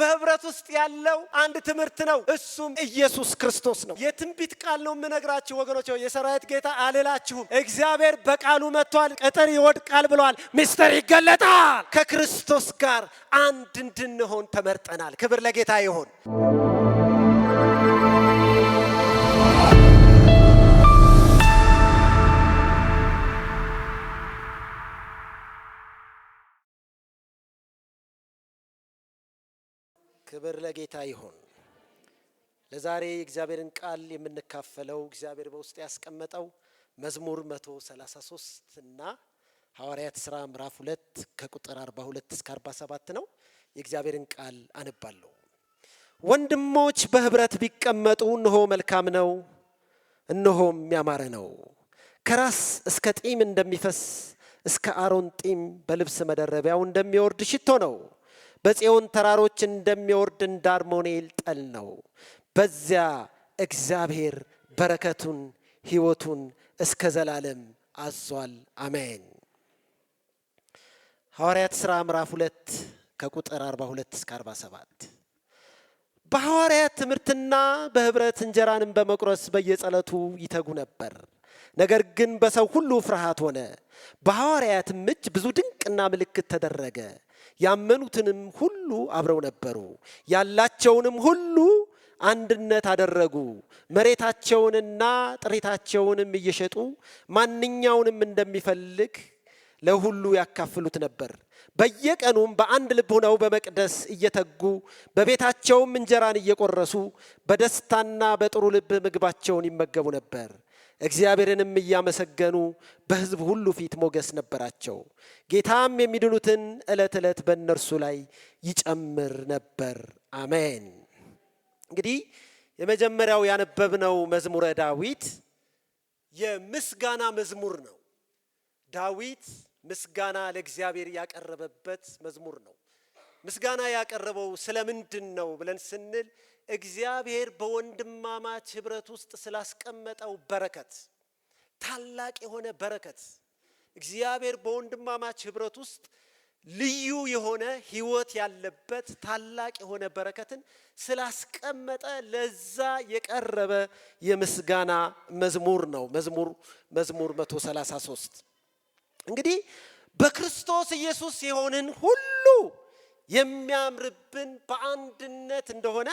በህብረት ውስጥ ያለው አንድ ትምህርት ነው። እሱም ኢየሱስ ክርስቶስ ነው። የትንቢት ቃል ነው የምነግራችሁ ወገኖች። የሰራዊት ጌታ አልላችሁም። እግዚአብሔር በቃሉ መጥቷል። ቅጥር ይወድቃል ብሏል። ምስጢር ይገለጣል። ከክርስቶስ ጋር አንድ እንድንሆን ተመርጠናል። ክብር ለጌታ ይሁን። ክብር ለጌታ ይሁን። ለዛሬ እግዚአብሔርን ቃል የምንካፈለው እግዚአብሔር በውስጥ ያስቀመጠው መዝሙር 133 እና ሐዋርያት ሥራ ምዕራፍ 2 ከቁጥር 42 እስከ 47 ነው። የእግዚአብሔርን ቃል አነባለሁ። ወንድሞች በህብረት ቢቀመጡ እነሆ መልካም ነው፣ እነሆም ያማረ ነው። ከራስ እስከ ጢም እንደሚፈስ እስከ አሮን ጢም በልብስ መደረቢያው እንደሚወርድ ሽቶ ነው። በጽዮን ተራሮች እንደሚወርድ እንደ አርሞንዔል ጠል ነው። በዚያ እግዚአብሔር በረከቱን ሕይወቱን እስከ ዘላለም አዟል። አሜን። ሐዋርያት ሥራ ምዕራፍ 2 ከቁጥር 42 እስከ 47። በሐዋርያት ትምህርትና በህብረት እንጀራንም በመቁረስ በየጸሎቱ ይተጉ ነበር። ነገር ግን በሰው ሁሉ ፍርሃት ሆነ። በሐዋርያትም እጅ ብዙ ድንቅና ምልክት ተደረገ። ያመኑትንም ሁሉ አብረው ነበሩ። ያላቸውንም ሁሉ አንድነት አደረጉ። መሬታቸውንና ጥሪታቸውንም እየሸጡ ማንኛውንም እንደሚፈልግ ለሁሉ ያካፍሉት ነበር። በየቀኑም በአንድ ልብ ሆነው በመቅደስ እየተጉ በቤታቸውም እንጀራን እየቆረሱ በደስታና በጥሩ ልብ ምግባቸውን ይመገቡ ነበር። እግዚአብሔርንም እያመሰገኑ በሕዝብ ሁሉ ፊት ሞገስ ነበራቸው። ጌታም የሚድኑትን ዕለት ዕለት በእነርሱ ላይ ይጨምር ነበር። አሜን። እንግዲህ የመጀመሪያው ያነበብነው መዝሙረ ዳዊት የምስጋና መዝሙር ነው። ዳዊት ምስጋና ለእግዚአብሔር ያቀረበበት መዝሙር ነው። ምስጋና ያቀረበው ስለምንድን ነው ብለን ስንል እግዚአብሔር በወንድማማች ህብረት ውስጥ ስላስቀመጠው በረከት፣ ታላቅ የሆነ በረከት፣ እግዚአብሔር በወንድማማች ህብረት ውስጥ ልዩ የሆነ ህይወት ያለበት ታላቅ የሆነ በረከትን ስላስቀመጠ ለዛ የቀረበ የምስጋና መዝሙር ነው። መዝሙር 133 እንግዲህ በክርስቶስ ኢየሱስ የሆንን ሁሉ የሚያምርብን በአንድነት እንደሆነ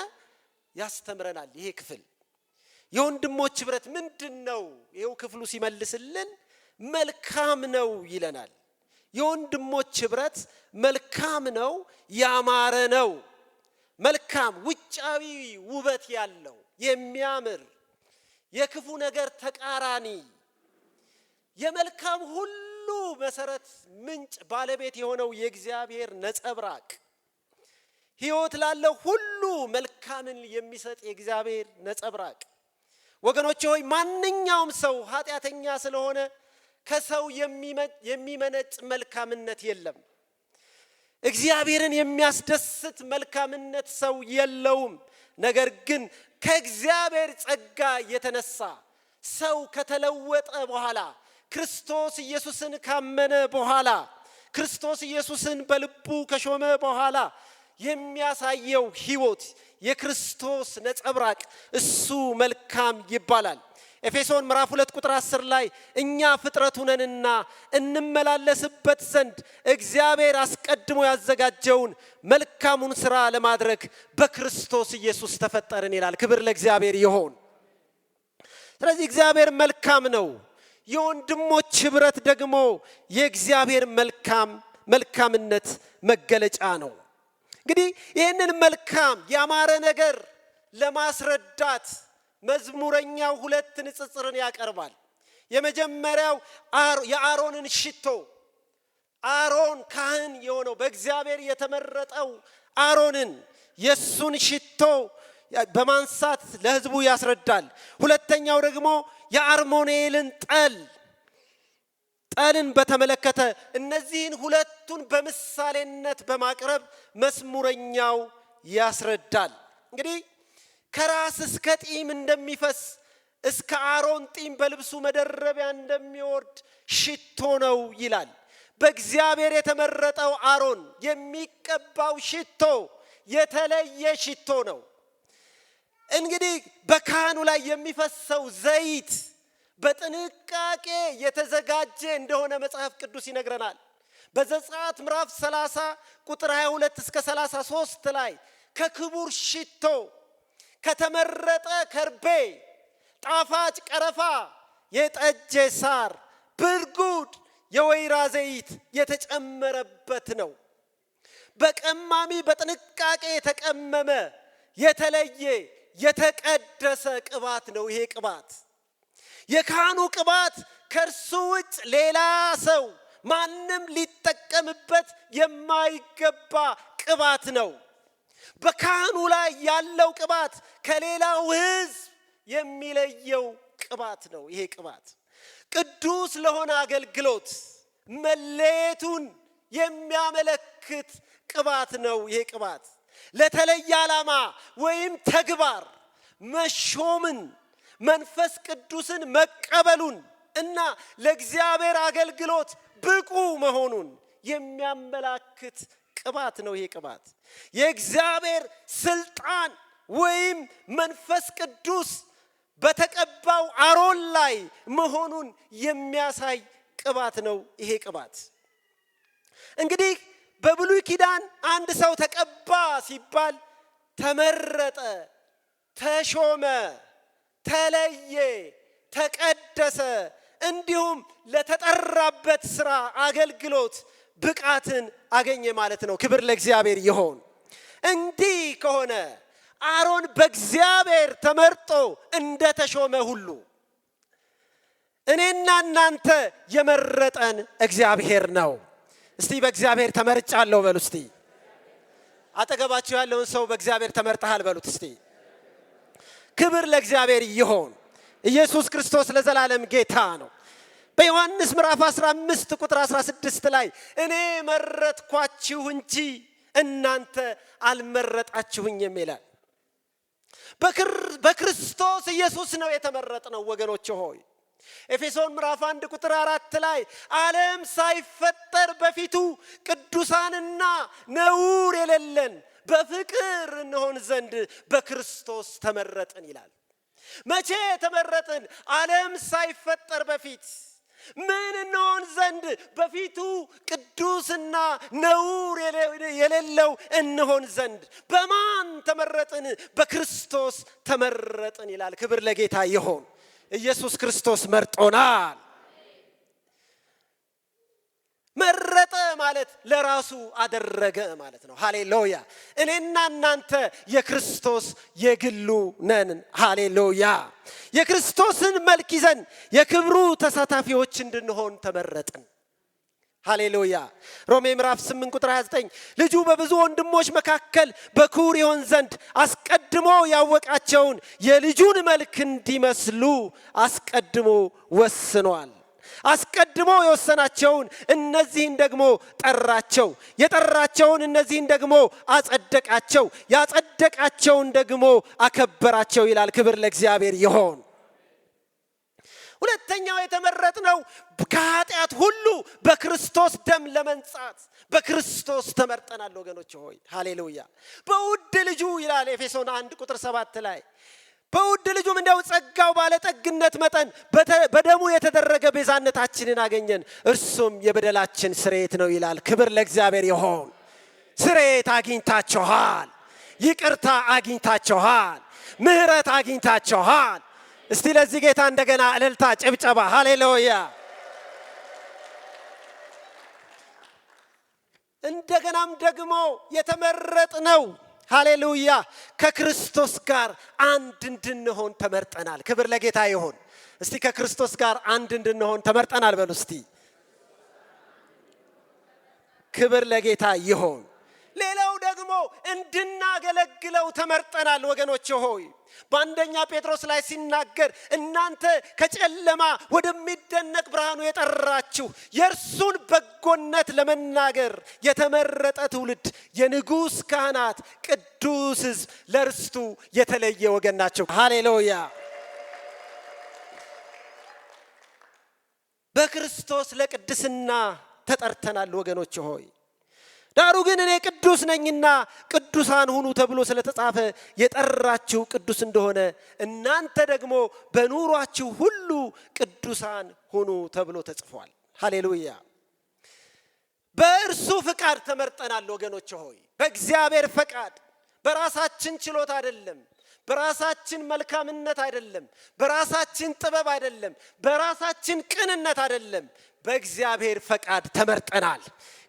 ያስተምረናል። ይሄ ክፍል የወንድሞች ህብረት ምንድን ነው? ይሄው ክፍሉ ሲመልስልን መልካም ነው ይለናል። የወንድሞች ህብረት መልካም ነው፣ ያማረ ነው። መልካም ውጫዊ ውበት ያለው የሚያምር የክፉ ነገር ተቃራኒ የመልካም ሁሉ መሰረት ምንጭ ባለቤት የሆነው የእግዚአብሔር ነጸብራቅ ሕይወት ላለው ሁሉ መልካምን የሚሰጥ የእግዚአብሔር ነጸብራቅ። ወገኖቼ ሆይ ማንኛውም ሰው ኃጢአተኛ ስለሆነ ከሰው የሚመነጭ መልካምነት የለም። እግዚአብሔርን የሚያስደስት መልካምነት ሰው የለውም። ነገር ግን ከእግዚአብሔር ጸጋ የተነሳ ሰው ከተለወጠ በኋላ ክርስቶስ ኢየሱስን ካመነ በኋላ ክርስቶስ ኢየሱስን በልቡ ከሾመ በኋላ የሚያሳየው ሕይወት የክርስቶስ ነጸብራቅ እሱ መልካም ይባላል። ኤፌሶን ምዕራፍ 2 ቁጥር 10 ላይ እኛ ፍጥረቱ ነንና እንመላለስበት ዘንድ እግዚአብሔር አስቀድሞ ያዘጋጀውን መልካሙን ሥራ ለማድረግ በክርስቶስ ኢየሱስ ተፈጠርን ይላል። ክብር ለእግዚአብሔር ይሁን። ስለዚህ እግዚአብሔር መልካም ነው። የወንድሞች ህብረት ደግሞ የእግዚአብሔር መልካምነት መገለጫ ነው። እንግዲህ ይህንን መልካም ያማረ ነገር ለማስረዳት መዝሙረኛው ሁለት ንጽጽርን ያቀርባል። የመጀመሪያው የአሮንን ሽቶ፣ አሮን ካህን የሆነው በእግዚአብሔር የተመረጠው አሮንን የሱን ሽቶ በማንሳት ለህዝቡ ያስረዳል። ሁለተኛው ደግሞ የአርሞንዔልን ጠልን በተመለከተ እነዚህን ሁለቱን በምሳሌነት በማቅረብ መዝሙረኛው ያስረዳል። እንግዲህ ከራስ እስከ ጢም እንደሚፈስ እስከ አሮን ጢም በልብሱ መደረቢያ እንደሚወርድ ሽቶ ነው ይላል። በእግዚአብሔር የተመረጠው አሮን የሚቀባው ሽቶ የተለየ ሽቶ ነው። እንግዲህ በካህኑ ላይ የሚፈሰው ዘይት በጥንቃቄ የተዘጋጀ እንደሆነ መጽሐፍ ቅዱስ ይነግረናል። በዘጸአት ምዕራፍ 30 ቁጥር 22 እስከ 33 ላይ ከክቡር ሽቶ ከተመረጠ ከርቤ፣ ጣፋጭ ቀረፋ፣ የጠጀ ሳር፣ ብርጉድ፣ የወይራ ዘይት የተጨመረበት ነው። በቀማሚ በጥንቃቄ የተቀመመ የተለየ የተቀደሰ ቅባት ነው። ይሄ ቅባት የካህኑ ቅባት ከእርሱ ውጭ ሌላ ሰው ማንም ሊጠቀምበት የማይገባ ቅባት ነው። በካህኑ ላይ ያለው ቅባት ከሌላው ሕዝብ የሚለየው ቅባት ነው። ይሄ ቅባት ቅዱስ ለሆነ አገልግሎት መለየቱን የሚያመለክት ቅባት ነው። ይሄ ቅባት ለተለየ ዓላማ ወይም ተግባር መሾምን፣ መንፈስ ቅዱስን መቀበሉን እና ለእግዚአብሔር አገልግሎት ብቁ መሆኑን የሚያመላክት ቅባት ነው። ይሄ ቅባት የእግዚአብሔር ስልጣን ወይም መንፈስ ቅዱስ በተቀባው አሮን ላይ መሆኑን የሚያሳይ ቅባት ነው። ይሄ ቅባት እንግዲህ በብሉይ ኪዳን አንድ ሰው ተቀባ ሲባል ተመረጠ፣ ተሾመ፣ ተለየ፣ ተቀደሰ እንዲሁም ለተጠራበት ስራ አገልግሎት ብቃትን አገኘ ማለት ነው። ክብር ለእግዚአብሔር ይሁን። እንዲህ ከሆነ አሮን በእግዚአብሔር ተመርጦ እንደተሾመ ሁሉ እኔና እናንተ የመረጠን እግዚአብሔር ነው። እስቲ በእግዚአብሔር ተመርጫለሁ በሉ። እስቲ አጠገባችሁ ያለውን ሰው በእግዚአብሔር ተመርጠሃል በሉት። እስቲ ክብር ለእግዚአብሔር ይሁን። ኢየሱስ ክርስቶስ ለዘላለም ጌታ ነው። በዮሐንስ ምዕራፍ 15 ቁጥር 16 ላይ እኔ መረጥኳችሁ እንጂ እናንተ አልመረጣችሁኝም ይላል። በክርስቶስ ኢየሱስ ነው የተመረጥነው ወገኖች ሆይ። ኤፌሶን ምዕራፍ 1 ቁጥር 4 ላይ ዓለም ሳይፈጠር በፊቱ ቅዱሳንና ነውር የሌለን በፍቅር እንሆን ዘንድ በክርስቶስ ተመረጥን ይላል። መቼ ተመረጥን? ዓለም ሳይፈጠር በፊት ምን እንሆን ዘንድ? በፊቱ ቅዱስና ነውር የሌለው እንሆን ዘንድ። በማን ተመረጥን? በክርስቶስ ተመረጥን ይላል። ክብር ለጌታ ይሁን። ኢየሱስ ክርስቶስ መርጦናል። መረጠ ማለት ለራሱ አደረገ ማለት ነው። ሃሌሉያ። እኔና እናንተ የክርስቶስ የግሉ ነን። ሃሌሉያ። የክርስቶስን መልክ ይዘን የክብሩ ተሳታፊዎች እንድንሆን ተመረጥን። ሃሌሉያ። ሮሜ ምዕራፍ 8 ቁጥር 29 ልጁ በብዙ ወንድሞች መካከል በኩር ይሆን ዘንድ አስቀድሞ ያወቃቸውን የልጁን መልክ እንዲመስሉ አስቀድሞ ወስኗል። አስቀድሞ የወሰናቸውን እነዚህን ደግሞ ጠራቸው፣ የጠራቸውን እነዚህን ደግሞ አጸደቃቸው፣ ያጸደቃቸውን ደግሞ አከበራቸው ይላል። ክብር ለእግዚአብሔር ይሁን። ሁለተኛው የተመረጥነው ከኃጢአት ሁሉ በክርስቶስ ደም ለመንጻት በክርስቶስ ተመርጠናል ወገኖች ሆይ። ሃሌሉያ። በውድ ልጁ ይላል ኤፌሶን 1 ቁጥር 7 ላይ በውድ ልጁም እንደው ጸጋው ባለጠግነት መጠን በደሙ የተደረገ ቤዛነታችንን አገኘን፣ እርሱም የበደላችን ስርየት ነው ይላል። ክብር ለእግዚአብሔር ይሁን። ስርየት አግኝታችኋል፣ ይቅርታ አግኝታችኋል፣ ምህረት አግኝታችኋል። እስቲ ለዚህ ጌታ እንደገና እልልታ፣ ጭብጨባ። ሃሌሉያ። እንደገናም ደግሞ የተመረጥነው ሃሌሉያ ከክርስቶስ ጋር አንድ እንድንሆን ተመርጠናል። ክብር ለጌታ ይሁን። እስቲ ከክርስቶስ ጋር አንድ እንድንሆን ተመርጠናል በሉ እስቲ። ክብር ለጌታ ይሁን። ሌላው ደግሞ እንድናገለግለው ተመርጠናል ወገኖች ሆይ። በአንደኛ ጴጥሮስ ላይ ሲናገር እናንተ ከጨለማ ወደሚደነቅ ብርሃኑ የጠራችሁ የእርሱን በጎነት ለመናገር የተመረጠ ትውልድ፣ የንጉሥ ካህናት፣ ቅዱስ ሕዝብ፣ ለርስቱ የተለየ ወገን ናቸው። ሃሌሉያ። በክርስቶስ ለቅድስና ተጠርተናል ወገኖች ሆይ። ዳሩ ግን እኔ ቅዱስ ነኝና ቅዱሳን ሁኑ ተብሎ ስለተጻፈ የጠራችሁ ቅዱስ እንደሆነ እናንተ ደግሞ በኑሯችሁ ሁሉ ቅዱሳን ሁኑ ተብሎ ተጽፏል። ሃሌሉያ። በእርሱ ፍቃድ ተመርጠናል ወገኖች ሆይ፣ በእግዚአብሔር ፈቃድ፣ በራሳችን ችሎታ አይደለም፣ በራሳችን መልካምነት አይደለም፣ በራሳችን ጥበብ አይደለም፣ በራሳችን ቅንነት አይደለም፣ በእግዚአብሔር ፈቃድ ተመርጠናል።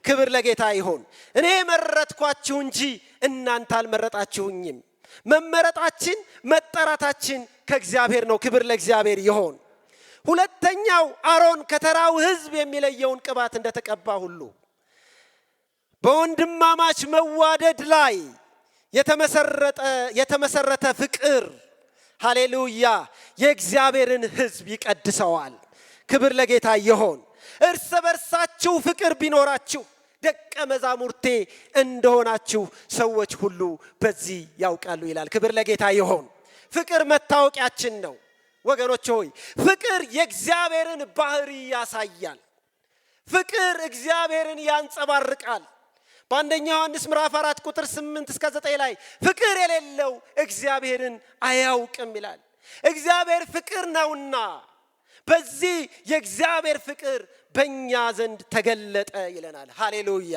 ክብር ለጌታ ይሁን። እኔ መረጥኳችሁ እንጂ እናንተ አልመረጣችሁኝም። መመረጣችን መጠራታችን ከእግዚአብሔር ነው። ክብር ለእግዚአብሔር ይሁን። ሁለተኛው አሮን ከተራው ሕዝብ የሚለየውን ቅባት እንደተቀባ ሁሉ በወንድማማች መዋደድ ላይ የተመሰረተ ፍቅር፣ ሃሌሉያ፣ የእግዚአብሔርን ሕዝብ ይቀድሰዋል። ክብር ለጌታ ይሁን። እርስ በርሳችሁ ፍቅር ቢኖራችሁ ደቀ መዛሙርቴ እንደሆናችሁ ሰዎች ሁሉ በዚህ ያውቃሉ ይላል። ክብር ለጌታ ይሁን። ፍቅር መታወቂያችን ነው ወገኖች ሆይ። ፍቅር የእግዚአብሔርን ባህሪ ያሳያል። ፍቅር እግዚአብሔርን ያንጸባርቃል። በአንደኛ ዮሐንስ ምዕራፍ 4 ቁጥር 8 እስከ 9 ላይ ፍቅር የሌለው እግዚአብሔርን አያውቅም ይላል። እግዚአብሔር ፍቅር ነውና በዚህ የእግዚአብሔር ፍቅር በእኛ ዘንድ ተገለጠ ይለናል። ሃሌሉያ።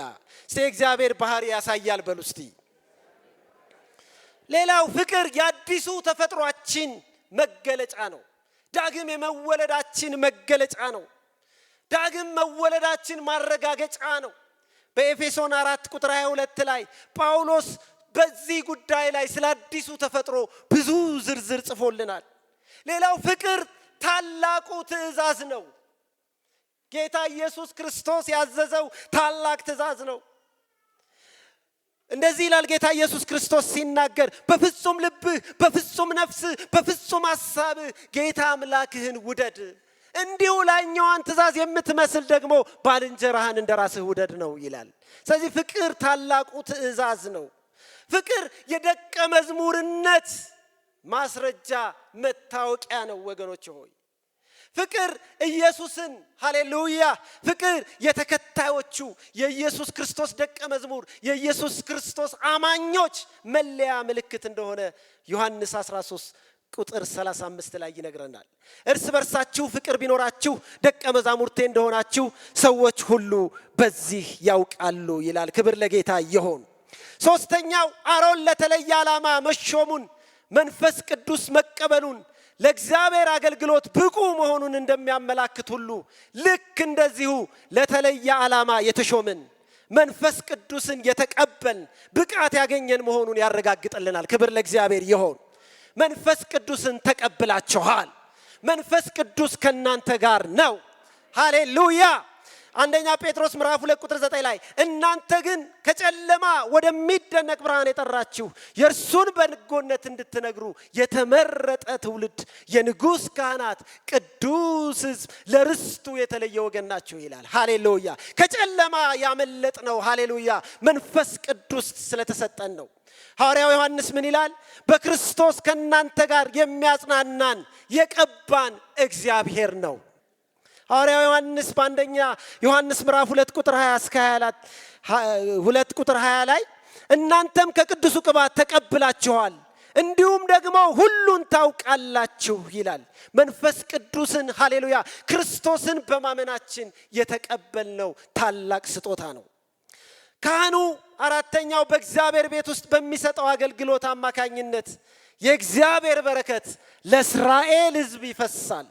እስቲ እግዚአብሔር ባህሪ ያሳያል በሉ እስቲ። ሌላው ፍቅር የአዲሱ ተፈጥሯችን መገለጫ ነው። ዳግም የመወለዳችን መገለጫ ነው። ዳግም መወለዳችን ማረጋገጫ ነው። በኤፌሶን 4 ቁጥር 22 ላይ ጳውሎስ በዚህ ጉዳይ ላይ ስለ አዲሱ ተፈጥሮ ብዙ ዝርዝር ጽፎልናል። ሌላው ፍቅር ታላቁ ትእዛዝ ነው። ጌታ ኢየሱስ ክርስቶስ ያዘዘው ታላቅ ትእዛዝ ነው። እንደዚህ ይላል ጌታ ኢየሱስ ክርስቶስ ሲናገር፣ በፍጹም ልብህ፣ በፍጹም ነፍስህ፣ በፍጹም ሐሳብህ ጌታ አምላክህን ውደድ፣ እንዲሁ ላይኛዋን ትእዛዝ የምትመስል ደግሞ ባልንጀራህን እንደራስህ ውደድ ነው ይላል። ስለዚህ ፍቅር ታላቁ ትእዛዝ ነው። ፍቅር የደቀ መዝሙርነት ማስረጃ መታወቂያ ነው ወገኖች ሆይ። ፍቅር ኢየሱስን፣ ሃሌሉያ፣ ፍቅር የተከታዮቹ የኢየሱስ ክርስቶስ ደቀ መዝሙር የኢየሱስ ክርስቶስ አማኞች መለያ ምልክት እንደሆነ ዮሐንስ 13 ቁጥር 35 ላይ ይነግረናል። እርስ በርሳችሁ ፍቅር ቢኖራችሁ ደቀ መዛሙርቴ እንደሆናችሁ ሰዎች ሁሉ በዚህ ያውቃሉ ይላል። ክብር ለጌታ ይሁን። ሶስተኛው አሮን ለተለየ ዓላማ መሾሙን፣ መንፈስ ቅዱስ መቀበሉን፣ ለእግዚአብሔር አገልግሎት ብቁ መሆኑን እንደሚያመላክት ሁሉ ልክ እንደዚሁ ለተለየ ዓላማ የተሾምን መንፈስ ቅዱስን የተቀበልን ብቃት ያገኘን መሆኑን ያረጋግጥልናል። ክብር ለእግዚአብሔር ይሁን። መንፈስ ቅዱስን ተቀብላችኋል። መንፈስ ቅዱስ ከናንተ ጋር ነው። ሃሌሉያ። አንደኛ ጴጥሮስ ምዕራፍ 2 ቁጥር 9 ላይ እናንተ ግን ከጨለማ ወደሚደነቅ ብርሃን የጠራችሁ የእርሱን በጎነት እንድትነግሩ የተመረጠ ትውልድ፣ የንጉሥ ካህናት፣ ቅዱስ ሕዝብ፣ ለርስቱ የተለየ ወገን ናችሁ ይላል። ሃሌሉያ። ከጨለማ ያመለጥነው ሃሌሉያ መንፈስ ቅዱስ ስለተሰጠን ነው። ሐዋርያው ዮሐንስ ምን ይላል? በክርስቶስ ከናንተ ጋር የሚያጽናናን የቀባን እግዚአብሔር ነው። ሐዋርያው ዮሐንስ በአንደኛ ዮሐንስ ምዕራፍ 2 ቁጥር 20 እስከ 2 ቁጥር 20 ላይ እናንተም ከቅዱሱ ቅባት ተቀብላችኋል እንዲሁም ደግሞ ሁሉን ታውቃላችሁ ይላል። መንፈስ ቅዱስን ሃሌሉያ ክርስቶስን በማመናችን የተቀበልነው ታላቅ ስጦታ ነው። ካህኑ አራተኛው በእግዚአብሔር ቤት ውስጥ በሚሰጠው አገልግሎት አማካኝነት የእግዚአብሔር በረከት ለእስራኤል ሕዝብ ይፈሳል።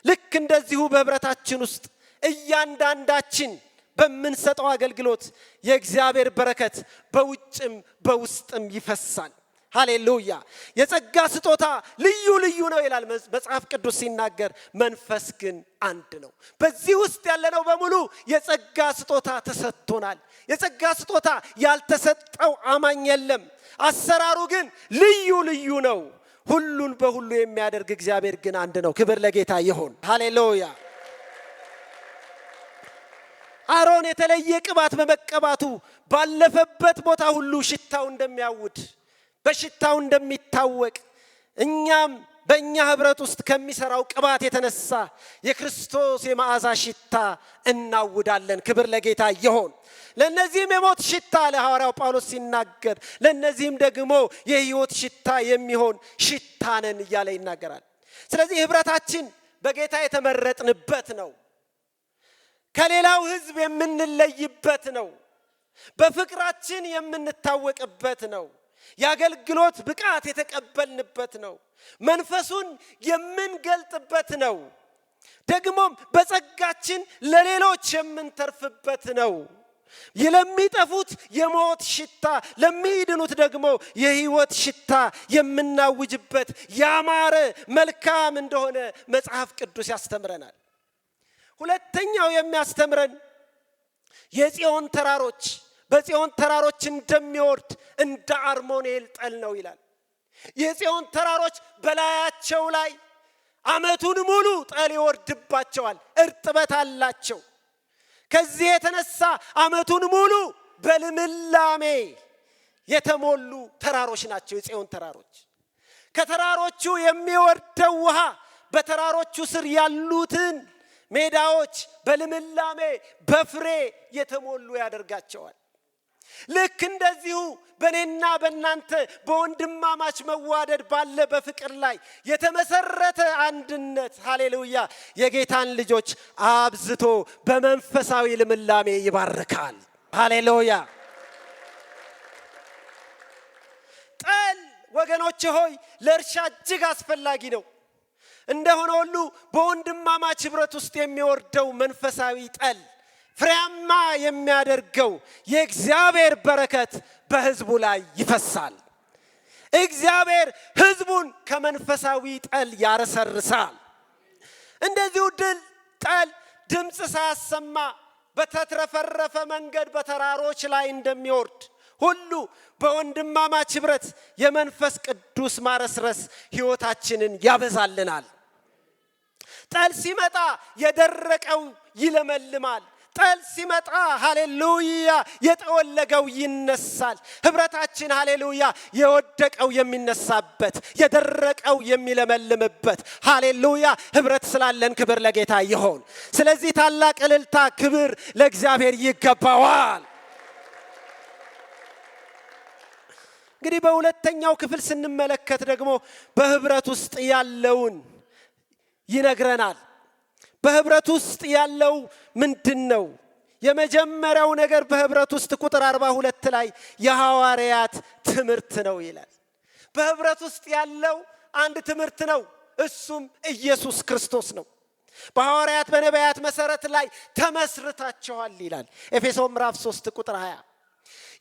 ልክ እንደዚሁ በህብረታችን ውስጥ እያንዳንዳችን በምንሰጠው አገልግሎት የእግዚአብሔር በረከት በውጭም በውስጥም ይፈሳል። ሃሌሉያ። የጸጋ ስጦታ ልዩ ልዩ ነው ይላል መጽሐፍ ቅዱስ ሲናገር፣ መንፈስ ግን አንድ ነው። በዚህ ውስጥ ያለነው በሙሉ የጸጋ ስጦታ ተሰጥቶናል። የጸጋ ስጦታ ያልተሰጠው አማኝ የለም። አሰራሩ ግን ልዩ ልዩ ነው። ሁሉን በሁሉ የሚያደርግ እግዚአብሔር ግን አንድ ነው። ክብር ለጌታ ይሁን። ሃሌሉያ። አሮን የተለየ ቅባት በመቀባቱ ባለፈበት ቦታ ሁሉ ሽታው እንደሚያውድ በሽታው እንደሚታወቅ እኛም በእኛ ህብረት ውስጥ ከሚሰራው ቅባት የተነሳ የክርስቶስ የመዓዛ ሽታ እናውዳለን። ክብር ለጌታ ይሁን። ለነዚህም የሞት ሽታ ለሐዋርያው ጳውሎስ ሲናገር፣ ለነዚህም ደግሞ የሕይወት ሽታ የሚሆን ሽታ ነን እያለ ይናገራል። ስለዚህ ህብረታችን በጌታ የተመረጥንበት ነው። ከሌላው ህዝብ የምንለይበት ነው። በፍቅራችን የምንታወቅበት ነው። የአገልግሎት ብቃት የተቀበልንበት ነው። መንፈሱን የምንገልጥበት ነው። ደግሞም በጸጋችን ለሌሎች የምንተርፍበት ነው። ለሚጠፉት የሞት ሽታ፣ ለሚድኑት ደግሞ የሕይወት ሽታ የምናውጅበት ያማረ መልካም እንደሆነ መጽሐፍ ቅዱስ ያስተምረናል። ሁለተኛው የሚያስተምረን የጽዮን ተራሮች በጽዮን ተራሮች እንደሚወርድ እንደ አርሞንኤል ጠል ነው ይላል። የጽዮን ተራሮች በላያቸው ላይ ዓመቱን ሙሉ ጠል ይወርድባቸዋል፣ እርጥበት አላቸው። ከዚህ የተነሳ ዓመቱን ሙሉ በልምላሜ የተሞሉ ተራሮች ናቸው የጽዮን ተራሮች። ከተራሮቹ የሚወርደው ውሃ በተራሮቹ ስር ያሉትን ሜዳዎች በልምላሜ በፍሬ የተሞሉ ያደርጋቸዋል። ልክ እንደዚሁ በእኔና በእናንተ በወንድማማች መዋደድ ባለ በፍቅር ላይ የተመሰረተ አንድነት፣ ሃሌሉያ፣ የጌታን ልጆች አብዝቶ በመንፈሳዊ ልምላሜ ይባርካል። ሃሌሉያ። ጠል ወገኖች ሆይ ለእርሻ እጅግ አስፈላጊ ነው። እንደሆነ ሁሉ በወንድማማች ህብረት ውስጥ የሚወርደው መንፈሳዊ ጠል ፍሬያማ የሚያደርገው የእግዚአብሔር በረከት በህዝቡ ላይ ይፈሳል። እግዚአብሔር ህዝቡን ከመንፈሳዊ ጠል ያረሰርሳል። እንደዚሁ ጠል ድምፅ ሳያሰማ በተትረፈረፈ መንገድ በተራሮች ላይ እንደሚወርድ ሁሉ በወንድማማች ህብረት የመንፈስ ቅዱስ ማረስረስ ህይወታችንን ያበዛልናል። ጠል ሲመጣ የደረቀው ይለመልማል። ጠል ሲመጣ ሃሌሉያ የጠወለገው ይነሳል። ህብረታችን ሃሌሉያ የወደቀው የሚነሳበት፣ የደረቀው የሚለመልምበት ሃሌሉያ ህብረት ስላለን ክብር ለጌታ ይሁን። ስለዚህ ታላቅ እልልታ፣ ክብር ለእግዚአብሔር ይገባዋል። እንግዲህ በሁለተኛው ክፍል ስንመለከት ደግሞ በህብረት ውስጥ ያለውን ይነግረናል። በህብረት ውስጥ ያለው ምንድነው? የመጀመሪያው ነገር በህብረት ውስጥ ቁጥር 42 ላይ የሐዋርያት ትምህርት ነው ይላል። በህብረት ውስጥ ያለው አንድ ትምህርት ነው፣ እሱም ኢየሱስ ክርስቶስ ነው። በሐዋርያት በነቢያት መሰረት ላይ ተመስርታችኋል ይላል ኤፌሶን ምዕራፍ 3 ቁጥር 20።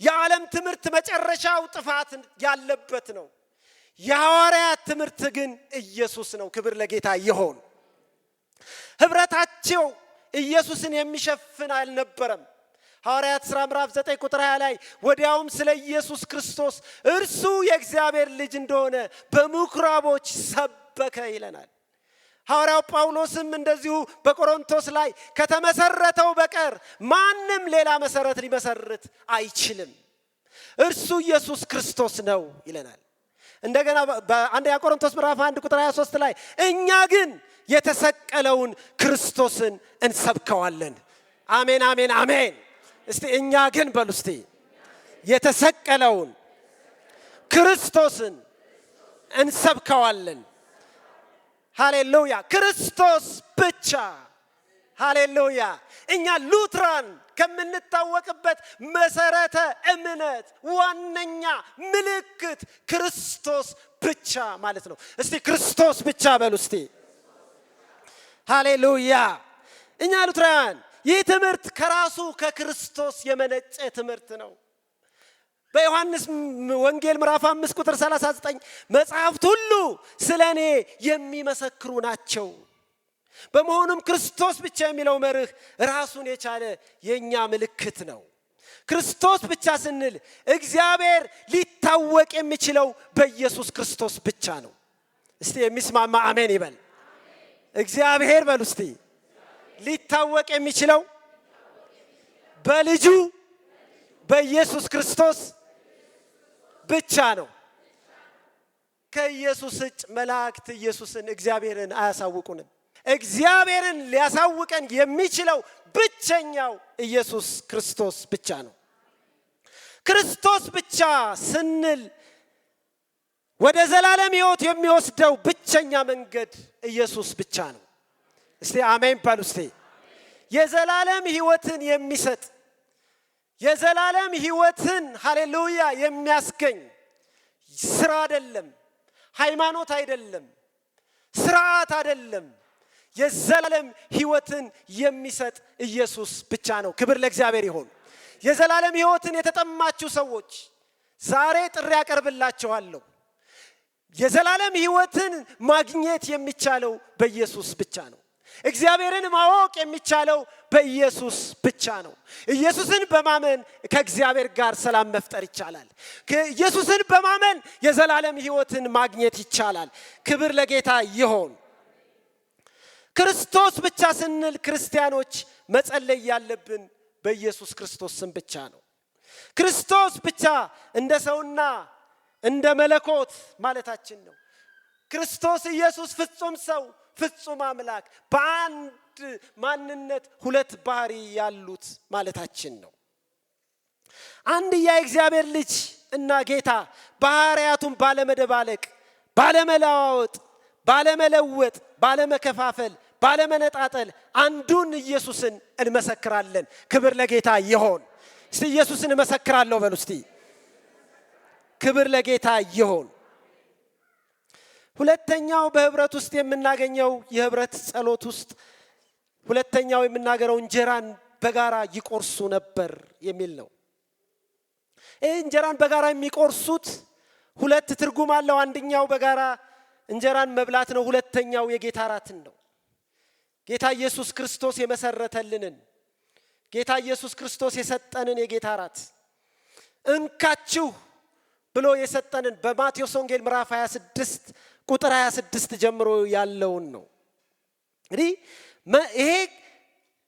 የዓለም ትምህርት መጨረሻው ጥፋት ያለበት ነው። የሐዋርያት ትምህርት ግን ኢየሱስ ነው። ክብር ለጌታ ይሁን። ህብረታቸው ኢየሱስን የሚሸፍን አልነበረም። ሐዋርያት ሥራ ምዕራፍ 9 ቁጥር 20 ላይ ወዲያውም ስለ ኢየሱስ ክርስቶስ እርሱ የእግዚአብሔር ልጅ እንደሆነ በምኩራቦች ሰበከ ይለናል። ሐዋርያው ጳውሎስም እንደዚሁ በቆሮንቶስ ላይ ከተመሰረተው በቀር ማንም ሌላ መሰረት ሊመሰርት አይችልም፣ እርሱ ኢየሱስ ክርስቶስ ነው ይለናል። እንደገና በአንደኛ ቆሮንቶስ ምዕራፍ 1 ቁጥር 23 ላይ እኛ ግን የተሰቀለውን ክርስቶስን እንሰብከዋለን። አሜን አሜን አሜን። እስቲ እኛ ግን በሉ እስቲ የተሰቀለውን ክርስቶስን እንሰብከዋለን። ሃሌሉያ። ክርስቶስ ብቻ። ሃሌሉያ። እኛ ሉትራን ከምንታወቅበት መሰረተ እምነት ዋነኛ ምልክት ክርስቶስ ብቻ ማለት ነው። እስቲ ክርስቶስ ብቻ በሉ እስቲ። ሃሌሉያ። እኛ ሉትራን ይህ ትምህርት ከራሱ ከክርስቶስ የመነጨ ትምህርት ነው። በዮሐንስ ወንጌል ምዕራፍ 5 ቁጥር 39 መጽሐፍት ሁሉ ስለ እኔ የሚመሰክሩ ናቸው። በመሆኑም ክርስቶስ ብቻ የሚለው መርህ ራሱን የቻለ የኛ ምልክት ነው። ክርስቶስ ብቻ ስንል እግዚአብሔር ሊታወቅ የሚችለው በኢየሱስ ክርስቶስ ብቻ ነው። እስቲ የሚስማማ አሜን ይበል። እግዚአብሔር በሉ እስቲ ሊታወቅ የሚችለው በልጁ በኢየሱስ ክርስቶስ ብቻ ነው። ከኢየሱስ እጭ መላእክት ኢየሱስን እግዚአብሔርን አያሳውቁንም። እግዚአብሔርን ሊያሳውቀን የሚችለው ብቸኛው ኢየሱስ ክርስቶስ ብቻ ነው። ክርስቶስ ብቻ ስንል ወደ ዘላለም ሕይወት የሚወስደው ብቸኛ መንገድ ኢየሱስ ብቻ ነው። እስቲ አሜን በሉ። እስቲ የዘላለም ሕይወትን የሚሰጥ የዘላለም ሕይወትን ሃሌሉያ የሚያስገኝ ስራ አይደለም፣ ሃይማኖት አይደለም፣ ስርዓት አይደለም። የዘላለም ሕይወትን የሚሰጥ ኢየሱስ ብቻ ነው። ክብር ለእግዚአብሔር ይሁን። የዘላለም ሕይወትን የተጠማችሁ ሰዎች ዛሬ ጥሪ ያቀርብላችኋለሁ። የዘላለም ሕይወትን ማግኘት የሚቻለው በኢየሱስ ብቻ ነው። እግዚአብሔርን ማወቅ የሚቻለው በኢየሱስ ብቻ ነው። ኢየሱስን በማመን ከእግዚአብሔር ጋር ሰላም መፍጠር ይቻላል። ኢየሱስን በማመን የዘላለም ሕይወትን ማግኘት ይቻላል። ክብር ለጌታ ይሁን። ክርስቶስ ብቻ ስንል ክርስቲያኖች መጸለይ ያለብን በኢየሱስ ክርስቶስ ስም ብቻ ነው። ክርስቶስ ብቻ እንደ ሰውና እንደ መለኮት ማለታችን ነው። ክርስቶስ ኢየሱስ ፍጹም ሰው ፍጹም አምላክ በአንድ ማንነት ሁለት ባህሪ ያሉት ማለታችን ነው። አንድያ የእግዚአብሔር ልጅ እና ጌታ ባህሪያቱን ባለመደባለቅ፣ ባለመለዋወጥ፣ ባለመለወጥ፣ ባለመከፋፈል፣ ባለመነጣጠል አንዱን ኢየሱስን እንመሰክራለን። ክብር ለጌታ ይሁን። እስቲ ኢየሱስን እመሰክራለሁ በሉ እስቲ። ክብር ለጌታ ይሁን። ሁለተኛው በህብረት ውስጥ የምናገኘው የህብረት ጸሎት ውስጥ ሁለተኛው የምናገረው እንጀራን በጋራ ይቆርሱ ነበር የሚል ነው። ይህ እንጀራን በጋራ የሚቆርሱት ሁለት ትርጉም አለው። አንደኛው በጋራ እንጀራን መብላት ነው። ሁለተኛው የጌታ እራትን ነው። ጌታ ኢየሱስ ክርስቶስ የመሰረተልንን ጌታ ኢየሱስ ክርስቶስ የሰጠንን የጌታ እራት እንካችሁ ብሎ የሰጠንን በማቴዎስ ወንጌል ምዕራፍ 26 ቁጥር 26 ጀምሮ ያለውን ነው። እንግዲህ ይሄ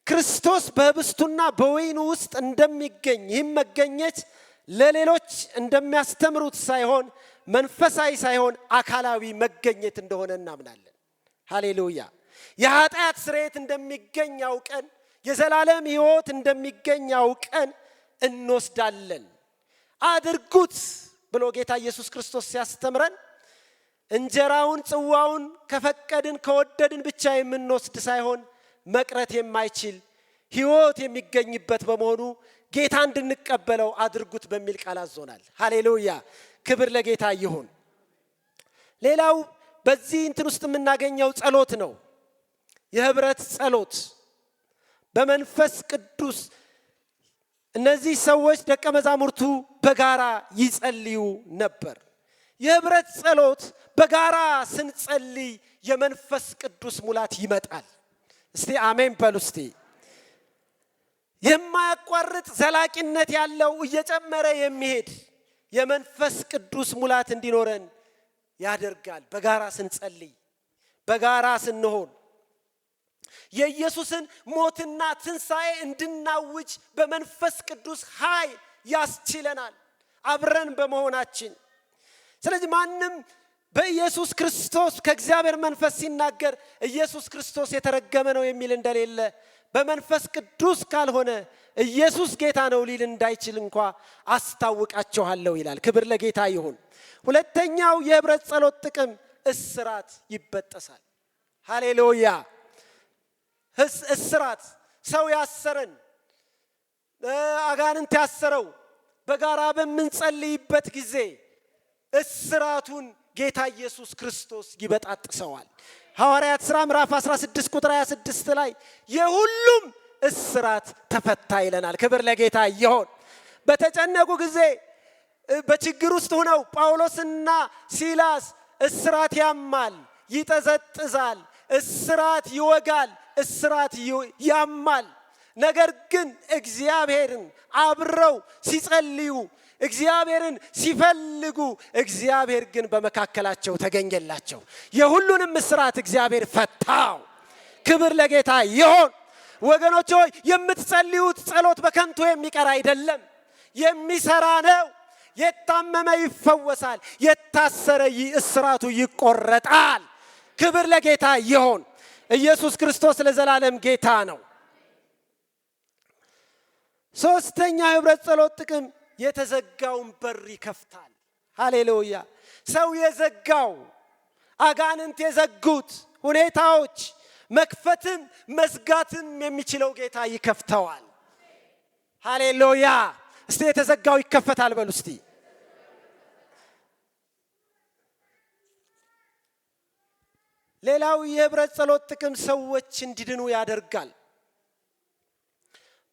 ክርስቶስ በህብስቱና በወይኑ ውስጥ እንደሚገኝ ይህም መገኘት ለሌሎች እንደሚያስተምሩት ሳይሆን መንፈሳዊ ሳይሆን አካላዊ መገኘት እንደሆነ እናምናለን። ሃሌሉያ። የኃጢአት ስርየት እንደሚገኝ አውቀን የዘላለም ሕይወት እንደሚገኝ አውቀን እንወስዳለን። አድርጉት ብሎ ጌታ ኢየሱስ ክርስቶስ ሲያስተምረን እንጀራውን ጽዋውን ከፈቀድን ከወደድን ብቻ የምንወስድ ሳይሆን መቅረት የማይችል ሕይወት የሚገኝበት በመሆኑ ጌታ እንድንቀበለው አድርጉት በሚል ቃል አዞናል። ሃሌሉያ። ክብር ለጌታ ይሁን። ሌላው በዚህ እንትን ውስጥ የምናገኘው ጸሎት ነው። የህብረት ጸሎት በመንፈስ ቅዱስ እነዚህ ሰዎች ደቀ መዛሙርቱ በጋራ ይጸልዩ ነበር። የህብረት ጸሎት በጋራ ስንጸልይ የመንፈስ ቅዱስ ሙላት ይመጣል። እስቲ አሜን በሉ እስቲ። የማያቋርጥ ዘላቂነት ያለው እየጨመረ የሚሄድ የመንፈስ ቅዱስ ሙላት እንዲኖረን ያደርጋል። በጋራ ስንጸልይ፣ በጋራ ስንሆን የኢየሱስን ሞትና ትንሣኤ እንድናውጅ በመንፈስ ቅዱስ ኃይል ያስችለናል አብረን በመሆናችን። ስለዚህ ማንም በኢየሱስ ክርስቶስ ከእግዚአብሔር መንፈስ ሲናገር ኢየሱስ ክርስቶስ የተረገመ ነው የሚል እንደሌለ በመንፈስ ቅዱስ ካልሆነ ኢየሱስ ጌታ ነው ሊል እንዳይችል እንኳ አስታውቃችኋለሁ ይላል። ክብር ለጌታ ይሁን። ሁለተኛው የህብረት ጸሎት ጥቅም እስራት ይበጠሳል። ሃሌሉያ። እስራት ሰው ያሰረን አጋንንት ያሰረው በጋራ በምንጸልይበት ጊዜ እስራቱን ጌታ ኢየሱስ ክርስቶስ ይበጣጥሰዋል። ሐዋርያት ሥራ ምዕራፍ 16 ቁጥር 26 ላይ የሁሉም እስራት ተፈታ ይለናል። ክብር ለጌታ ይሁን። በተጨነቁ ጊዜ በችግር ውስጥ ሆነው ጳውሎስና ሲላስ እስራት ያማል፣ ይጠዘጥዛል፣ እስራት ይወጋል፣ እስራት ያማል። ነገር ግን እግዚአብሔርን አብረው ሲጸልዩ እግዚአብሔርን ሲፈልጉ እግዚአብሔር ግን በመካከላቸው ተገኘላቸው። የሁሉንም እስራት እግዚአብሔር ፈታው። ክብር ለጌታ ይሁን። ወገኖች ሆይ የምትጸልዩት ጸሎት በከንቱ የሚቀር አይደለም፣ የሚሰራ ነው። የታመመ ይፈወሳል፣ የታሰረ እስራቱ ይቆረጣል። ክብር ለጌታ ይሁን። ኢየሱስ ክርስቶስ ለዘላለም ጌታ ነው። ሶስተኛ የህብረት ጸሎት ጥቅም የተዘጋውን በር ይከፍታል። ሃሌሉያ። ሰው የዘጋው አጋንንት የዘጉት ሁኔታዎች መክፈትም መዝጋትም የሚችለው ጌታ ይከፍተዋል። ሃሌሉያ። እስቲ የተዘጋው ይከፈታል በሉ እስቲ። ሌላው የህብረት ጸሎት ጥቅም ሰዎች እንዲድኑ ያደርጋል።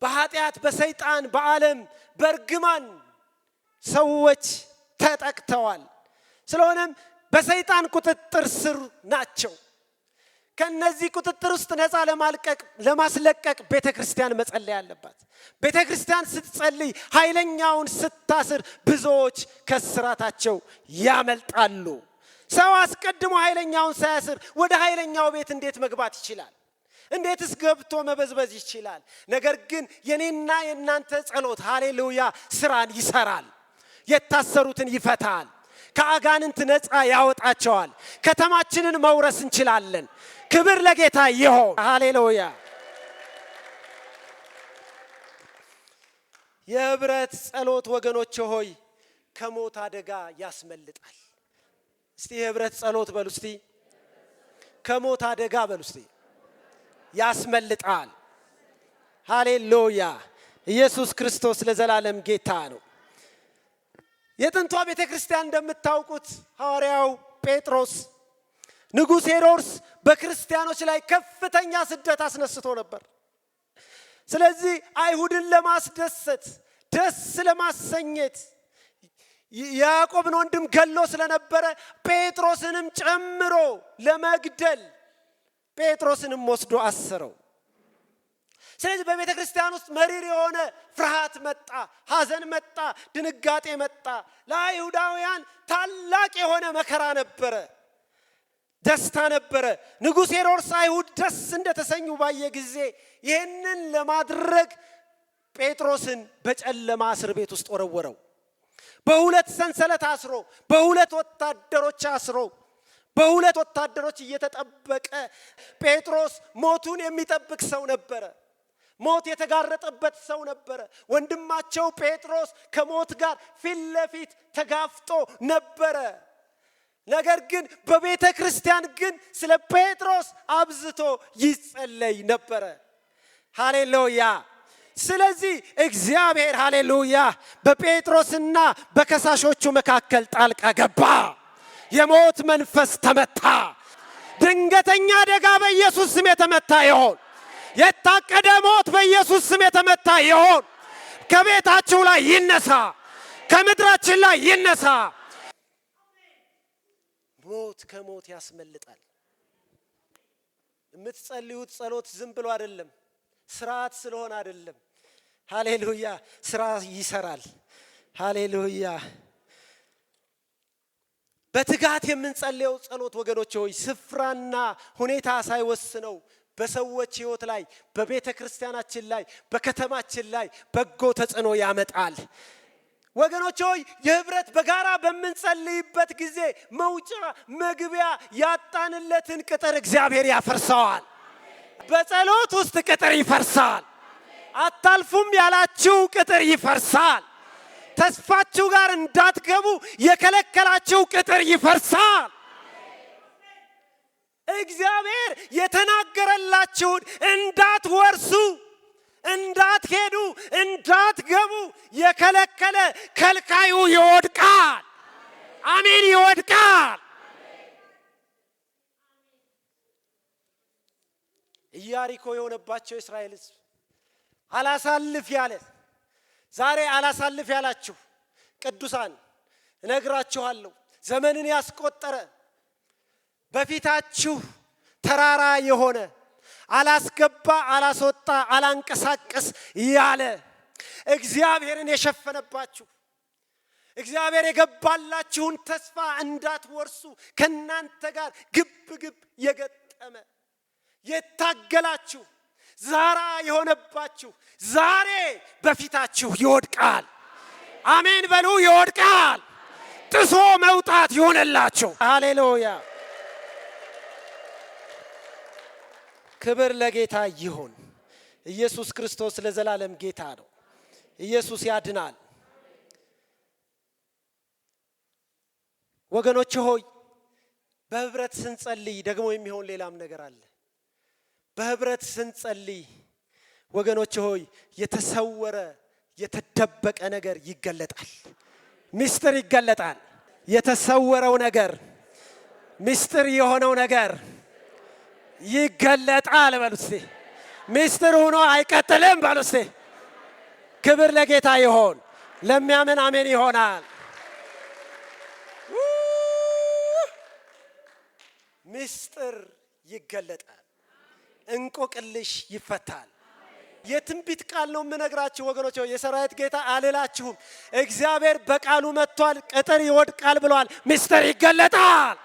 በኃጢአት በሰይጣን በዓለም በእርግማን ሰዎች ተጠቅተዋል። ስለሆነም በሰይጣን ቁጥጥር ስር ናቸው። ከነዚህ ቁጥጥር ውስጥ ነፃ ለማስለቀቅ ቤተክርስቲያን መጸለይ አለባት። ቤተክርስቲያን ስትጸልይ ኃይለኛውን ስታስር ብዙዎች ከስራታቸው ያመልጣሉ። ሰው አስቀድሞ ኃይለኛውን ሳያስር ወደ ኃይለኛው ቤት እንዴት መግባት ይችላል? እንዴትስ ገብቶ መበዝበዝ ይችላል? ነገር ግን የኔና የናንተ ጸሎት ሃሌሉያ ስራን ይሰራል። የታሰሩትን ይፈታል። ከአጋንንት ነፃ ያወጣቸዋል። ከተማችንን መውረስ እንችላለን። ክብር ለጌታ ይሁን። ሃሌሉያ። የህብረት ጸሎት ወገኖች ሆይ ከሞት አደጋ ያስመልጣል። እስቲ የህብረት ጸሎት በሉ እስቲ። ከሞት አደጋ በሉ እስቲ። ያስመልጣል። ሃሌሉያ። ኢየሱስ ክርስቶስ ለዘላለም ጌታ ነው። የጥንቷ ቤተ ክርስቲያን እንደምታውቁት ሐዋርያው ጴጥሮስ ንጉሥ ሄሮድስ በክርስቲያኖች ላይ ከፍተኛ ስደት አስነስቶ ነበር። ስለዚህ አይሁድን ለማስደሰት ደስ ለማሰኘት ያዕቆብን ወንድም ገሎ ስለነበረ ጴጥሮስንም ጨምሮ ለመግደል ጴጥሮስንም ወስዶ አሰረው። ስለዚህ በቤተ ክርስቲያን ውስጥ መሪር የሆነ ፍርሃት መጣ፣ ሐዘን መጣ፣ ድንጋጤ መጣ። ለአይሁዳውያን ታላቅ የሆነ መከራ ነበረ፣ ደስታ ነበረ። ንጉሥ ሄሮድስ አይሁድ ደስ እንደተሰኙ ባየ ጊዜ ይህንን ለማድረግ ጴጥሮስን በጨለማ እስር ቤት ውስጥ ወረወረው። በሁለት ሰንሰለት አስሮ፣ በሁለት ወታደሮች አስሮ፣ በሁለት ወታደሮች እየተጠበቀ ጴጥሮስ ሞቱን የሚጠብቅ ሰው ነበረ። ሞት የተጋረጠበት ሰው ነበረ። ወንድማቸው ጴጥሮስ ከሞት ጋር ፊት ለፊት ተጋፍጦ ነበረ። ነገር ግን በቤተ ክርስቲያን ግን ስለ ጴጥሮስ አብዝቶ ይጸለይ ነበረ። ሃሌሉያ። ስለዚህ እግዚአብሔር ሃሌሉያ በጴጥሮስና በከሳሾቹ መካከል ጣልቃ ገባ። የሞት መንፈስ ተመታ። ድንገተኛ አደጋ በኢየሱስ ስም የተመታ ይሆን። የታቀደ ሞት በኢየሱስ ስም የተመታ ይሆን። ከቤታችሁ ላይ ይነሳ፣ ከምድራችን ላይ ይነሳ። ሞት ከሞት ያስመልጣል። የምትጸልዩት ጸሎት ዝም ብሎ አይደለም፣ ስርዓት ስለሆነ አይደለም። ሃሌሉያ። ስራ ይሰራል። ሃሌሉያ። በትጋት የምንጸልየው ጸሎት ወገኖች ሆይ ስፍራና ሁኔታ ሳይወስነው በሰዎች ህይወት ላይ፣ በቤተ ክርስቲያናችን ላይ፣ በከተማችን ላይ በጎ ተጽዕኖ ያመጣል። ወገኖች ሆይ የህብረት በጋራ በምንጸልይበት ጊዜ መውጫ መግቢያ ያጣንለትን ቅጥር እግዚአብሔር ያፈርሰዋል። በጸሎት ውስጥ ቅጥር ይፈርሳል። አታልፉም ያላችሁ ቅጥር ይፈርሳል። ተስፋችሁ ጋር እንዳትገቡ የከለከላችሁ ቅጥር ይፈርሳል። እግዚአብሔር የተናገረላችሁን እንዳትወርሱ፣ እንዳትሄዱ፣ እንዳትገቡ የከለከለ ከልካዩ ይወድቃል። አሜን፣ ይወድቃል። ኢያሪኮ የሆነባቸው እስራኤል ሕዝብ አላሳልፍ ያለ ዛሬ አላሳልፍ ያላችሁ ቅዱሳን እነግራችኋለሁ፣ ዘመንን ያስቆጠረ በፊታችሁ ተራራ የሆነ አላስገባ፣ አላስወጣ፣ አላንቀሳቀስ ያለ እግዚአብሔርን የሸፈነባችሁ እግዚአብሔር የገባላችሁን ተስፋ እንዳትወርሱ ከናንተ ጋር ግብ ግብ የገጠመ የታገላችሁ ዛራ የሆነባችሁ ዛሬ በፊታችሁ ይወድቃል። አሜን በሉ። ይወድቃል። ጥሶ መውጣት ይሆንላችሁ። ሃሌሉያ። ክብር ለጌታ ይሁን። ኢየሱስ ክርስቶስ ለዘላለም ጌታ ነው። ኢየሱስ ያድናል። ወገኖች ሆይ በህብረት ስንጸልይ ደግሞ የሚሆን ሌላም ነገር አለ። በህብረት ስንጸልይ ወገኖች ሆይ የተሰወረ የተደበቀ ነገር ይገለጣል። ሚስጥር ይገለጣል። የተሰወረው ነገር ሚስጥር የሆነው ነገር ይገለጣል። በሉ እስቲ ሚስጥር ሆኖ አይቀጥልም። በሉ እስቲ ክብር ለጌታ ይሆን። ለሚያምን አሜን ይሆናል። ሚስጥር ይገለጣል። እንቆቅልሽ ይፈታል። የትንቢት ቃል ነው የምነግራችሁ ወገኖች። የሰራዊት ጌታ አልላችሁም። እግዚአብሔር በቃሉ መጥቷል። ቅጥር ይወድቃል ብሏል። ሚስጥር ይገለጣል።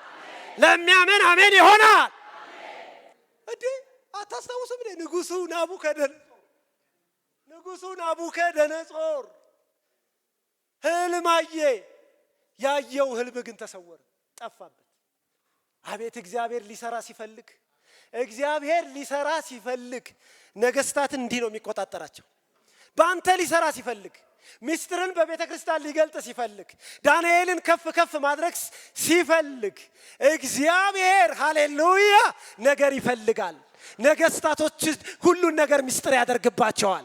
ለሚያምን አሜን ይሆናል። እንዴ አታስታውሱም? ንጉሱ ናቡከደነጾር ህልም አየ። ያየው ህልም ግን ተሰወረ፣ ጠፋበት። አቤት እግዚአብሔር ሊሰራ ሲፈልግ ነገስታትን እንዲህ ነው የሚቆጣጠራቸው። በአንተ ሊሰራ ሲፈልግ፣ ሚስጥርን በቤተ ክርስቲያን ሊገልጥ ሲፈልግ፣ ዳንኤልን ከፍ ከፍ ማድረግ ሲፈልግ እግዚአብሔር ሃሌሉያ ነገር ይፈልጋል። ነገስታቶች ሁሉን ነገር ሚስጥር ያደርግባቸዋል።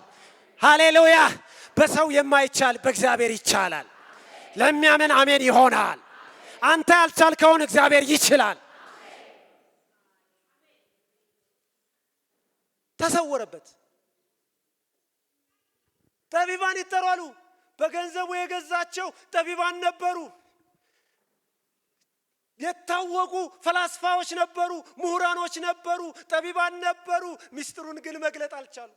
ሃሌሉያ። በሰው የማይቻል በእግዚአብሔር ይቻላል። ለሚያምን አሜን ይሆናል። አንተ ያልቻልከውን እግዚአብሔር ይችላል። ተሰወረበት። ጠቢባን ይጠራሉ። በገንዘቡ የገዛቸው ጠቢባን ነበሩ። የታወቁ ፈላስፋዎች ነበሩ፣ ምሁራኖች ነበሩ፣ ጠቢባን ነበሩ። ሚስጥሩን ግን መግለጥ አልቻሉ።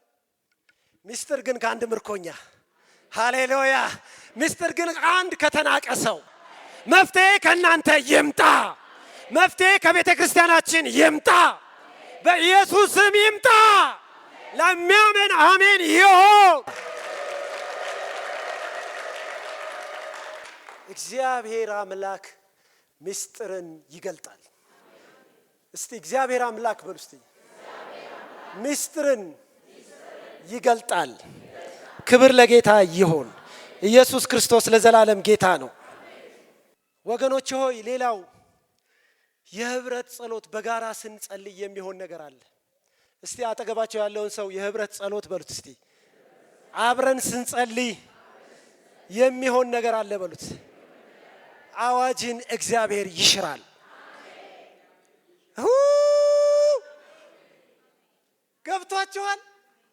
ሚስጥር ግን ከአንድ ምርኮኛ ሃሌሉያ። ሚስጥር ግን አንድ ከተናቀ ሰው። መፍትሄ ከእናንተ ይምጣ። መፍትሄ ከቤተ ክርስቲያናችን ይምጣ። በኢየሱስ ስም ይምጣ። ለሚያምን አሜን ይሁን። እግዚአብሔር አምላክ ሚስጥርን ይገልጣል። እስቲ እግዚአብሔር አምላክ በሉ እስቲ። ሚስጥርን ይገልጣል። ክብር ለጌታ ይሁን። ኢየሱስ ክርስቶስ ለዘላለም ጌታ ነው። ወገኖች ሆይ ሌላው የህብረት ጸሎት በጋራ ስንጸልይ የሚሆን ነገር አለ። እስቲ አጠገባቸው ያለውን ሰው የህብረት ጸሎት በሉት እስቲ። አብረን ስንጸልይ የሚሆን ነገር አለ በሉት። አዋጅን እግዚአብሔር ይሽራል። ገብቷቸዋል።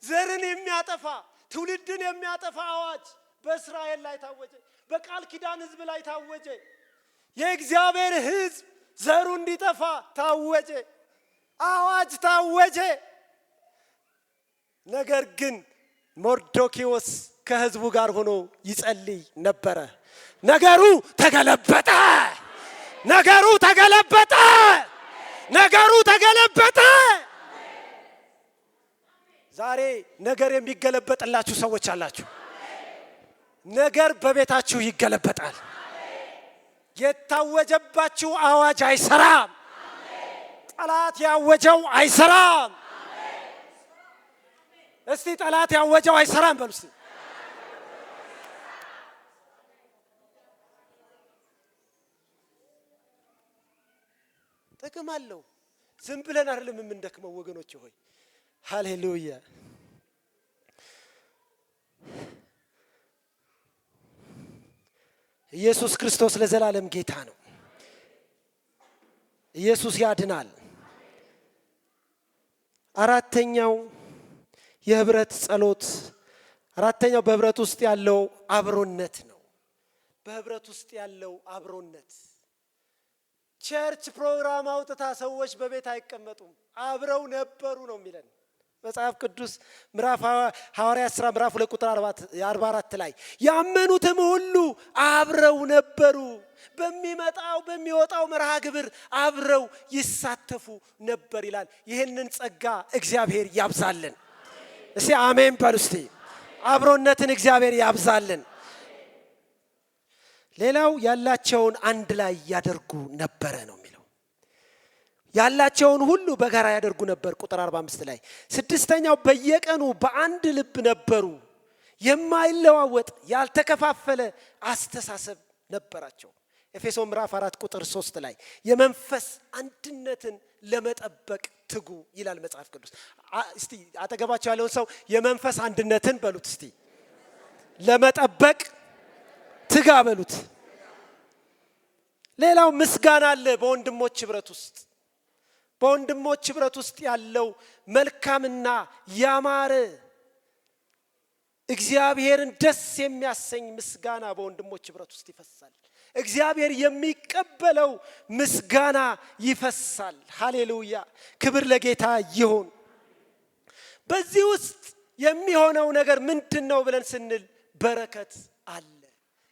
ዘርን የሚያጠፋ ትውልድን የሚያጠፋ አዋጅ በእስራኤል ላይ ታወጀ። በቃል ኪዳን ህዝብ ላይ ታወጀ። የእግዚአብሔር ህዝብ ዘሩ እንዲጠፋ ታወጀ። አዋጅ ታወጀ። ነገር ግን ሞርዶኪዎስ ከህዝቡ ጋር ሆኖ ይጸልይ ነበረ። ነገሩ ተገለበጠ። ነገሩ ተገለበጠ። ነገሩ ተገለበጠ። ዛሬ ነገር የሚገለበጥላችሁ ሰዎች አላችሁ። ነገር በቤታችሁ ይገለበጣል። የታወጀባችሁ አዋጅ አይሰራም። ጠላት ያወጀው አይሰራም። እስቲ ጠላት ያወጀው አይሰራም በሉ እስቲ። ጥቅም አለው። ዝም ብለን አይደለም የምንደክመው ወገኖች ሆይ። ሃሌሉያ። ኢየሱስ ክርስቶስ ለዘላለም ጌታ ነው። ኢየሱስ ያድናል። አራተኛው የህብረት ጸሎት፣ አራተኛው በህብረት ውስጥ ያለው አብሮነት ነው። በህብረት ውስጥ ያለው አብሮነት። ቸርች ፕሮግራም አውጥታ ሰዎች በቤት አይቀመጡም፣ አብረው ነበሩ ነው የሚለን መጽሐፍ ቅዱስ። ምዕራፍ ሐዋርያት ሥራ ምዕራፍ 2 ቁጥር 44 ላይ ያመኑትም ሁሉ አብረው ነበሩ፣ በሚወጣው መርሃ ግብር አብረው ይሳተፉ ነበር ይላል። ይህንን ጸጋ እግዚአብሔር ያብዛልን። እስቲ አሜን በሉ እስቲ። አብሮነትን እግዚአብሔር ያብዛልን። ሌላው ያላቸውን አንድ ላይ ያደርጉ ነበረ ነው የሚለው። ያላቸውን ሁሉ በጋራ ያደርጉ ነበር ቁጥር 45 ላይ። ስድስተኛው በየቀኑ በአንድ ልብ ነበሩ፣ የማይለዋወጥ ያልተከፋፈለ አስተሳሰብ ነበራቸው። ኤፌሶን ምዕራፍ 4 ቁጥር 3 ላይ የመንፈስ አንድነትን ለመጠበቅ ትጉ ይላል መጽሐፍ ቅዱስ። እስቲ አጠገባቸው ያለውን ሰው የመንፈስ አንድነትን በሉት እስቲ፣ ለመጠበቅ ትጋ በሉት። ሌላው ምስጋና አለ በወንድሞች ህብረት ውስጥ። በወንድሞች ህብረት ውስጥ ያለው መልካምና ያማረ እግዚአብሔርን ደስ የሚያሰኝ ምስጋና በወንድሞች ህብረት ውስጥ ይፈሳል። እግዚአብሔር የሚቀበለው ምስጋና ይፈሳል። ሃሌሉያ! ክብር ለጌታ ይሁን። በዚህ ውስጥ የሚሆነው ነገር ምንድነው ብለን ስንል በረከት አለ።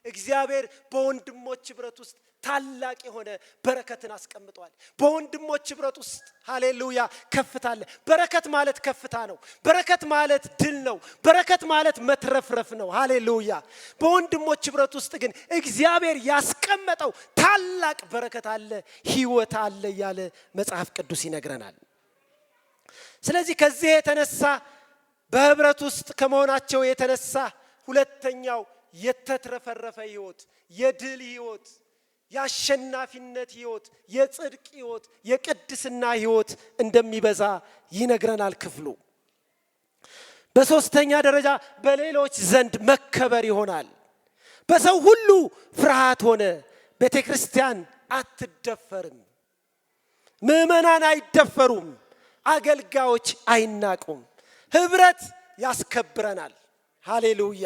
እግዚአብሔር በወንድሞች ህብረት ውስጥ ታላቅ የሆነ በረከትን አስቀምጧል። በወንድሞች ህብረት ውስጥ ሃሌሉያ ከፍታ አለ። በረከት ማለት ከፍታ ነው። በረከት ማለት ድል ነው። በረከት ማለት መትረፍረፍ ነው። ሃሌሉያ! በወንድሞች ህብረት ውስጥ ግን እግዚአብሔር ያስቀመጠው ታላቅ በረከት አለ፣ ህይወት አለ ያለ መጽሐፍ ቅዱስ ይነግረናል። ስለዚህ ከዚህ የተነሳ በህብረት ውስጥ ከመሆናቸው የተነሳ ሁለተኛው የተትረፈረፈ ህይወት፣ የድል ህይወት፣ የአሸናፊነት ህይወት፣ የጽድቅ ህይወት፣ የቅድስና ህይወት እንደሚበዛ ይነግረናል ክፍሉ። በሶስተኛ ደረጃ በሌሎች ዘንድ መከበር ይሆናል። በሰው ሁሉ ፍርሃት ሆነ። ቤተ ክርስቲያን አትደፈርም። ምዕመናን አይደፈሩም። አገልጋዮች አይናቁም። ህብረት ያስከብረናል። ሃሌሉያ!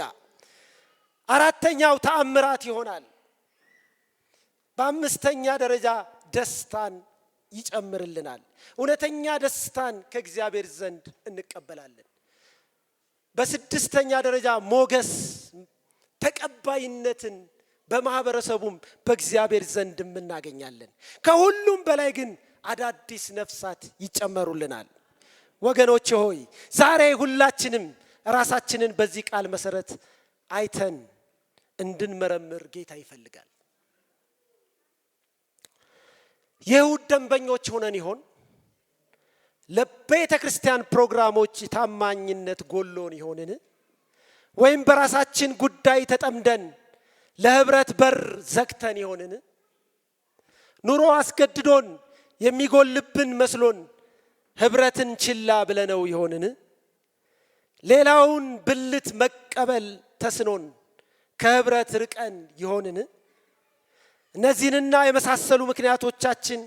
አራተኛው ተአምራት ይሆናል። በአምስተኛ ደረጃ ደስታን ይጨምርልናል። እውነተኛ ደስታን ከእግዚአብሔር ዘንድ እንቀበላለን። በስድስተኛ ደረጃ ሞገስ፣ ተቀባይነትን በማህበረሰቡም በእግዚአብሔር ዘንድ እናገኛለን። ከሁሉም በላይ ግን አዳዲስ ነፍሳት ይጨመሩልናል። ወገኖቼ ሆይ ዛሬ ሁላችንም ራሳችንን በዚህ ቃል መሰረት አይተን እንድንመረምር ጌታ ይፈልጋል። የይሁዳ ደንበኞች ሆነን ይሆን? ለቤተ ክርስቲያን ፕሮግራሞች ታማኝነት ጎሎን ይሆንን? ወይም በራሳችን ጉዳይ ተጠምደን ለህብረት በር ዘግተን ይሆንን? ኑሮ አስገድዶን የሚጎልብን መስሎን ህብረትን ችላ ብለነው ይሆንን? ሌላውን ብልት መቀበል ተስኖን ከህብረት ርቀን ይሆንን? እነዚህንና የመሳሰሉ ምክንያቶቻችን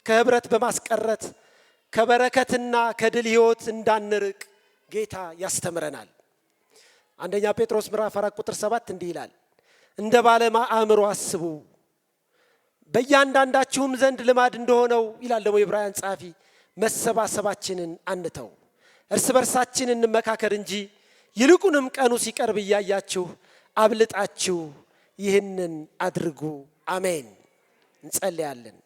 ከህብረት በማስቀረት ከበረከትና ከድል ህይወት እንዳንርቅ ጌታ ያስተምረናል። አንደኛ ጴጥሮስ ምዕራፍ 4 ቁጥር 7 እንዲህ ይላል፣ እንደ ባለ አእምሮ አስቡ፣ በእያንዳንዳችሁም ዘንድ ልማድ እንደሆነው ይላል ደግሞ የዕብራውያን ጸሐፊ፣ መሰባሰባችንን አንተው፣ እርስ በርሳችን እንመካከር እንጂ ይልቁንም ቀኑ ሲቀርብ እያያችሁ አብልጣችሁ ይህንን አድርጉ። አሜን። እንጸልያለን።